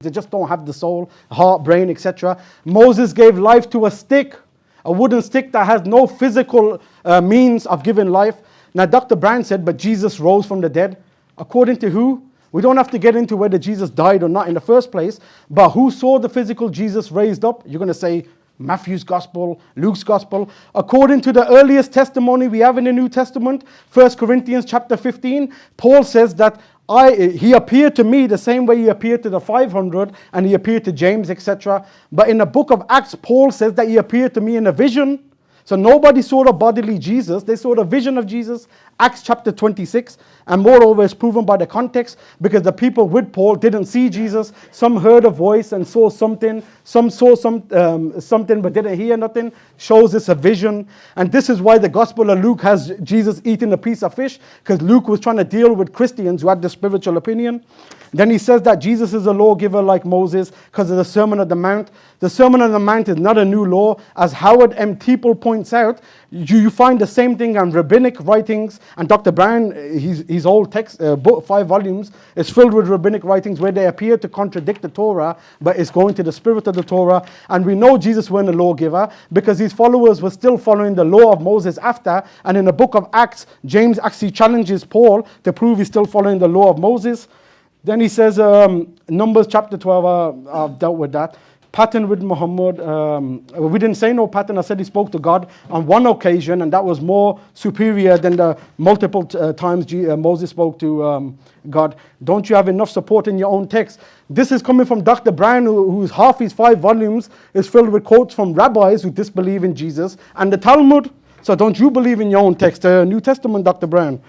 They just don't have the soul, heart, brain, etc. Moses gave life to a stick, a wooden stick that has no physical means of giving life. Now, Dr. Brand said, but Jesus rose from the dead. According to who? We don't have to get into whether Jesus died or not in the first place, but who saw the physical Jesus raised up? You're going to say Matthew's gospel, Luke's gospel. According to the earliest testimony we have in the New Testament, 1 Corinthians chapter 15, Paul says that he appeared to me the same way he appeared to the 500 and he appeared to James, etc. But in the book of Acts, Paul says that he appeared to me in a vision. So nobody saw the bodily Jesus, they saw the vision of Jesus, Acts chapter 26. And moreover, it's proven by the context, because the people with Paul didn't see Jesus. Some heard a voice and saw something. Some saw something but didn't hear nothing. Shows it's a vision. And this is why the Gospel of Luke has Jesus eating a piece of fish, because Luke was trying to deal with Christians who had the spiritual opinion. Then he says that Jesus is a lawgiver like Moses because of the Sermon on the Mount. The Sermon on the Mount is not a new law. As Howard M. Teeple points out, you find the same thing in rabbinic writings. And Dr. Brown, his old text, book, 5 volumes, is filled with rabbinic writings where they appear to contradict the Torah, but it's going to the spirit of the Torah. And we know Jesus wasn't a lawgiver because his followers were still following the law of Moses after. And in the book of Acts, James actually challenges Paul to prove he's still following the law of Moses. Then he says, Numbers chapter 12, I've dealt with that. Pattern with Muhammad. We didn't say no pattern. I said he spoke to God on one occasion, and that was more superior than the multiple times Moses spoke to God. Don't you have enough support in your own text? This is coming from Dr. Brown, whose half his 5 volumes is filled with quotes from rabbis who disbelieve in Jesus and the Talmud. So don't you believe in your own text? New Testament, Dr. Brown.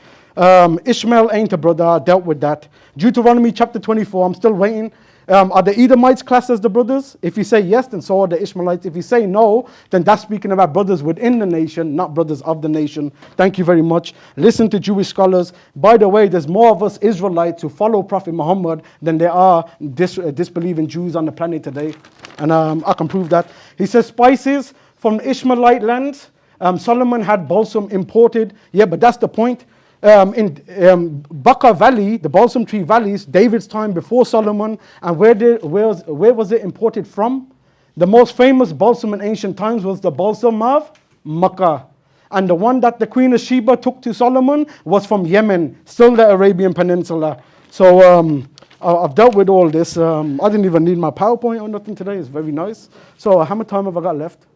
Ishmael ain't a brother. I dealt with that. Deuteronomy chapter 24. I'm still waiting. Are the Edomites classed as the brothers? If you say yes, then so are the Ishmaelites. If you say no, then that's speaking about brothers within the nation, not brothers of the nation. Thank you very much. Listen to Jewish scholars. By the way, there's more of us Israelites who follow Prophet Muhammad than there are disbelieving Jews on the planet today. And I can prove that. He says spices from Ishmaelite lands. Solomon had balsam imported. Yeah, but that's the point. In Baca Valley, the Balsam Tree Valleys, David's time before Solomon, and where was it imported from? The most famous balsam in ancient times was the balsam of Makkah. And the one that the Queen of Sheba took to Solomon was from Yemen, still the Arabian Peninsula. So I've dealt with all this. I didn't even need my PowerPoint or nothing today. It's very nice. So how much time have I got left?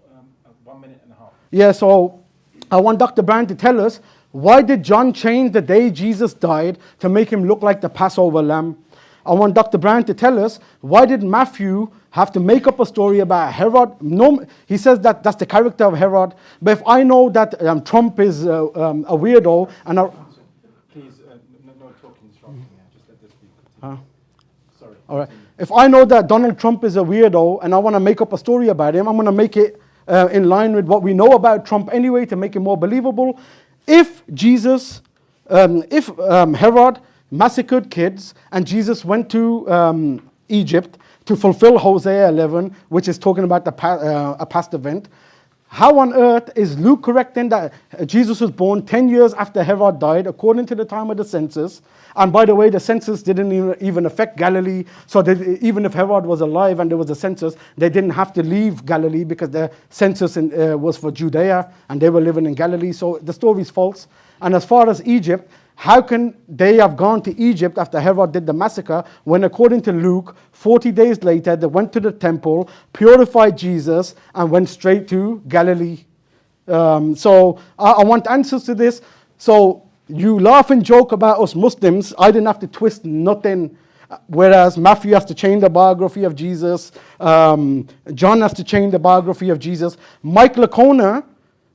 1 minute and a half. Yeah, so I want Dr. Brand to tell us, why did John change the day Jesus died to make him look like the Passover lamb? I want Dr. Brand to tell us, why did Matthew have to make up a story about Herod? No, he says that that's the character of Herod. But if I know that Trump is a weirdo and Please, no talking strong. Just let this be. Sorry. All right. If I know that Donald Trump is a weirdo and I want to make up a story about him, I'm going to make it in line with what we know about Trump anyway to make it more believable. If Herod massacred kids and Jesus went to Egypt to fulfill Hosea 11, which is talking about a past event, how on earth is Luke correct in that Jesus was born 10 years after Herod died, according to the time of the census? And by the way, the census didn't even affect Galilee. So even if Herod was alive and there was a census, they didn't have to leave Galilee because the census was for Judea and they were living in Galilee. So the story is false. And as far as Egypt, how can they have gone to Egypt after Herod did the massacre when, according to Luke, 40 days later, they went to the temple, purified Jesus, and went straight to Galilee? So I want answers to this. So you laugh and joke about us Muslims. I didn't have to twist nothing. Whereas Matthew has to change the biography of Jesus. John has to change the biography of Jesus. Mike Licona,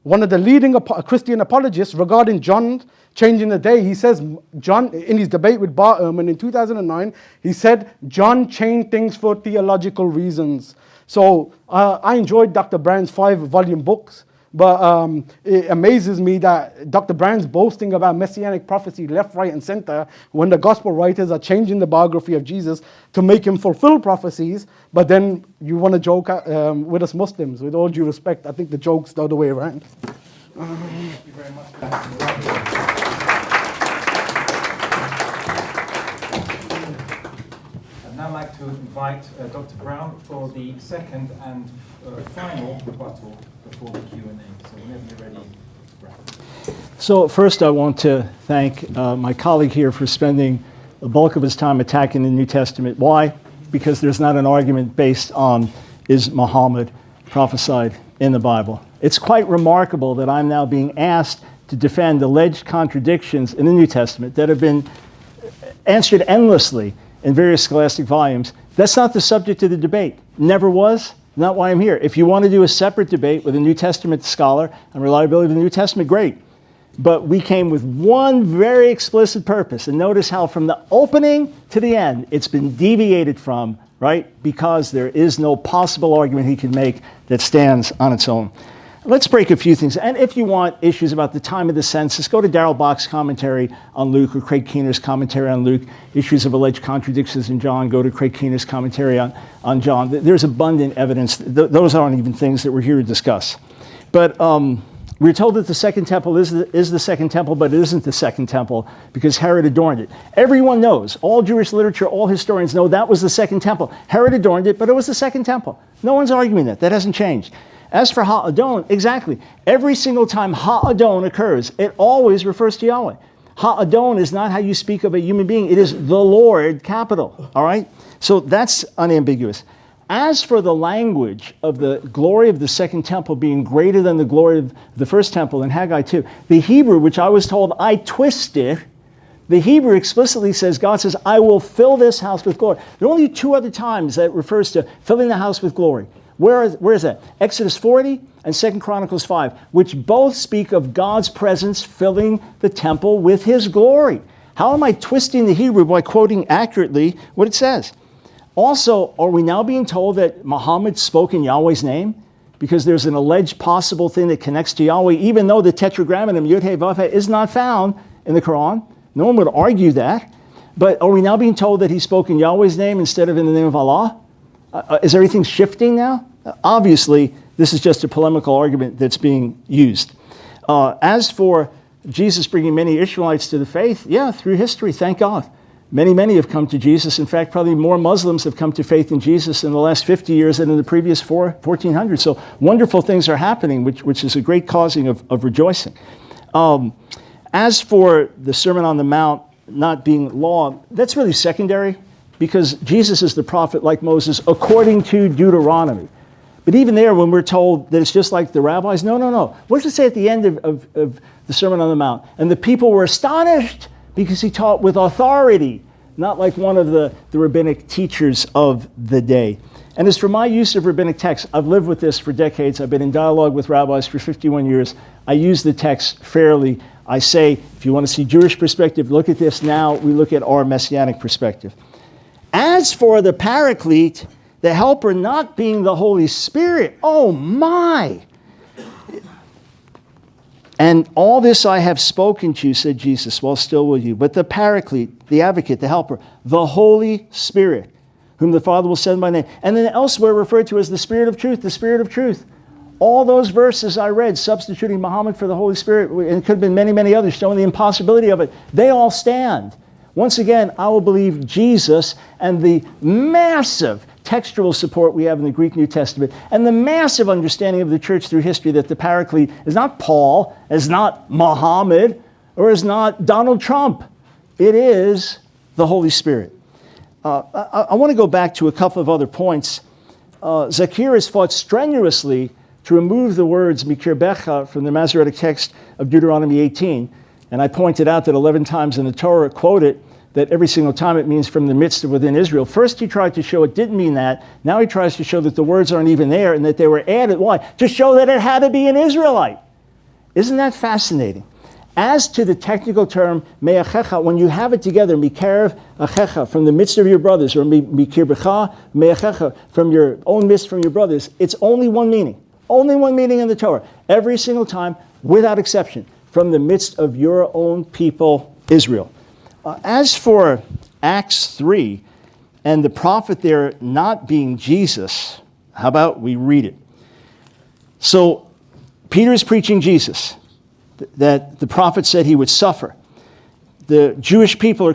one of the leading Christian apologists regarding John changing the day, he says, John, in his debate with Bar Ehrman in 2009, he said, John changed things for theological reasons. So I enjoyed Dr. Brand's 5-volume books, but it amazes me that Dr. Brand's boasting about messianic prophecy left, right, and center when the gospel writers are changing the biography of Jesus to make him fulfill prophecies, but then you want to joke with us Muslims. With all due respect, I think the joke's the other way around. Thank you very much. I'd now like to to invite Dr. Brown for the second and final rebuttal before the Q&A. So whenever you're ready, Brown. So first I want to thank my colleague here for spending the bulk of his time attacking the New Testament. Why? Because there's not an argument based on is Muhammad prophesied in the Bible. It's quite remarkable that I'm now being asked to defend alleged contradictions in the New Testament that have been answered endlessly in various scholastic volumes. That's not the subject of the debate. Never was, not why I'm here. If you want to do a separate debate with a New Testament scholar on reliability of the New Testament, great. But we came with one very explicit purpose. And notice how from the opening to the end, it's been deviated from, right? Because there is no possible argument he can make that stands on its own. Let's break a few things. And if you want issues about the time of the census, go to Darrell Bock's commentary on Luke or Craig Keener's commentary on Luke. Issues of alleged contradictions in John, go to Craig Keener's commentary on John. There's abundant evidence. Those aren't even things that we're here to discuss. But we're told that the Second Temple is the Second Temple, but it isn't the Second Temple because Herod adorned it. Everyone knows, all Jewish literature, all historians know that was the Second Temple. Herod adorned it, but it was the Second Temple. No one's arguing that. That hasn't changed. As for Ha'adon, exactly. Every single time Ha'adon occurs, it always refers to Yahweh. Ha'adon is not how you speak of a human being. It is the Lord, capital. All right? So that's unambiguous. As for the language of the glory of the Second Temple being greater than the glory of the First Temple in Haggai 2, the Hebrew, which I was told I twisted, the Hebrew explicitly says, God says, I will fill this house with glory. There are only two other times that it refers to filling the house with glory. Where is that? Exodus 40 and 2 Chronicles 5, which both speak of God's presence filling the temple with his glory. How am I twisting the Hebrew by quoting accurately what it says? Also, are we now being told that Muhammad spoke in Yahweh's name? Because there's an alleged possible thing that connects to Yahweh, even though the tetragrammaton Yud-Heh-Vav-Heh is not found in the Quran. No one would argue that. But are we now being told that he spoke in Yahweh's name instead of in the name of Allah? Is everything shifting now? Obviously, this is just a polemical argument that's being used. As for Jesus bringing many Israelites to the faith, yeah, through history, thank God. Many have come to Jesus. In fact, probably more Muslims have come to faith in Jesus in the last 50 years than in the previous 1400. So wonderful things are happening, which is a great causing of rejoicing. As for the Sermon on the Mount not being law, that's really secondary because Jesus is the prophet like Moses according to Deuteronomy. But even there, when we're told that it's just like the rabbis, no. What does it say at the end of the Sermon on the Mount? And the people were astonished because he taught with authority, not like one of the rabbinic teachers of the day. And as for my use of rabbinic texts, I've lived with this for decades. I've been in dialogue with rabbis for 51 years. I use the text fairly. I say, if you want to see Jewish perspective, look at this now. We look at our messianic perspective. As for the Paraclete, the helper not being the Holy Spirit, oh my! And all this I have spoken to you, said Jesus, while still with you. But the Paraclete, the advocate, the helper, the Holy Spirit, whom the Father will send by name. And then elsewhere referred to as the Spirit of truth, the Spirit of truth. All those verses I read, substituting Muhammad for the Holy Spirit, and it could have been many others, showing the impossibility of it, they all stand. Once again, I will believe Jesus and the massive textual support we have in the Greek New Testament and the massive understanding of the church through history that the Paraclete is not Paul, is not Muhammad, or is not Donald Trump. It is the Holy Spirit. I want to go back to a couple of other points. Zakir has fought strenuously to remove the words Mikir Becha from the Masoretic text of Deuteronomy 18. And I pointed out that 11 times in the Torah quote it, that every single time it means from the midst of within Israel. First he tried to show it didn't mean that. Now he tries to show that the words aren't even there and that they were added. Why? To show that it had to be an Israelite. Isn't that fascinating? As to the technical term, me'achecha, when you have it together, mikarev achecha, from the midst of your brothers, or mikir becha, me'achecha, from your own midst, from your brothers, it's only one meaning. Only one meaning in the Torah. Every single time, without exception, from the midst of your own people, Israel. As for Acts 3, and the prophet there not being Jesus, how about we read it? So, Peter is preaching Jesus, that the prophet said he would suffer. The Jewish people are